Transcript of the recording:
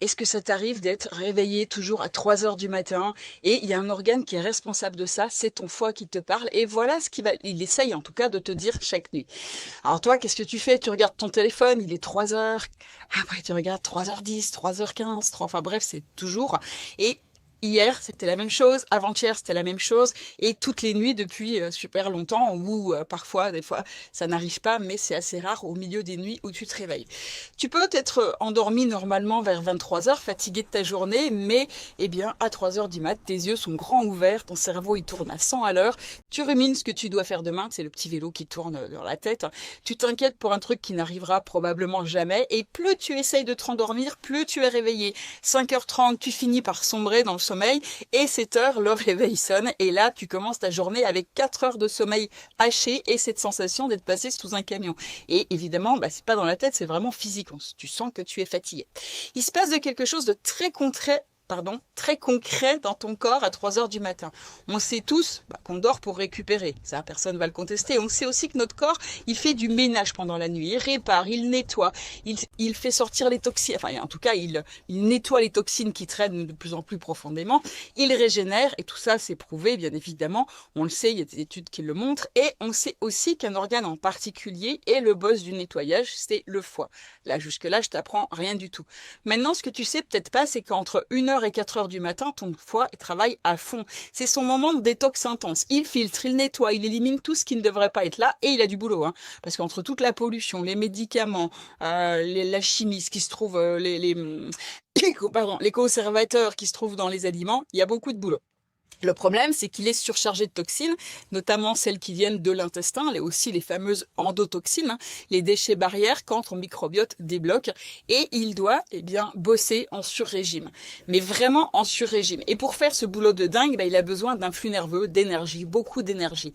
Est-ce que ça t'arrive d'être réveillé toujours à 3 heures du matin et il y a un organe qui est responsable de ça, c'est ton foie qui te parle et voilà ce il essaye en tout cas de te dire chaque nuit. Alors toi, qu'est-ce que tu fais? Tu regardes ton téléphone, il est 3 heures, après tu regardes 3h10, 3h15, enfin bref, c'est toujours. Et hier, c'était la même chose, avant-hier, c'était la même chose, et toutes les nuits depuis super longtemps, ou parfois, des fois, ça n'arrive pas, mais c'est assez rare au milieu des nuits où tu te réveilles. Tu peux être endormi normalement vers 23 heures, fatigué de ta journée, mais eh bien à 3 heures du mat, tes yeux sont grands ouverts, ton cerveau il tourne à 100 à l'heure, tu rumines ce que tu dois faire demain, c'est le petit vélo qui tourne dans la tête, tu t'inquiètes pour un truc qui n'arrivera probablement jamais, et plus tu essayes de te rendormir, plus tu es réveillé. 5h30, tu finis par sombrer dans le sommeil, et 7 heures, le réveil sonne, et là tu commences ta journée avec 4 heures de sommeil haché et cette sensation d'être passé sous un camion. Et évidemment, c'est pas dans la tête, c'est vraiment physique. Tu sens que tu es fatigué. Il se passe de quelque chose de très concret dans ton corps à 3 heures du matin. On sait tous qu'on dort pour récupérer. Ça, personne va le contester. On sait aussi que notre corps, il fait du ménage pendant la nuit. Il répare, il nettoie, il fait sortir les toxines. Enfin, en tout cas, il nettoie les toxines qui traînent de plus en plus profondément. Il régénère et tout ça, c'est prouvé, bien évidemment. On le sait, il y a des études qui le montrent. Et on sait aussi qu'un organe en particulier est le boss du nettoyage, c'est le foie. Là, jusque-là, je t'apprends rien du tout. Maintenant, ce que tu sais peut-être pas, c'est qu'entre 1 heure et 4 heures du matin, ton foie travaille à fond. C'est son moment de détox intense. Il filtre, il nettoie, il élimine tout ce qui ne devrait pas être là et il a du boulot. Parce qu'entre toute la pollution, les médicaments, la chimie, ce qui se trouve, les conservateurs qui se trouvent dans les aliments, il y a beaucoup de boulot. Le problème, c'est qu'il est surchargé de toxines, notamment celles qui viennent de l'intestin, aussi les fameuses endotoxines, les déchets barrières quand ton microbiote débloque, et il doit bosser en sur-régime, mais vraiment en sur-régime. Et pour faire ce boulot de dingue, il a besoin d'un flux nerveux, d'énergie, beaucoup d'énergie.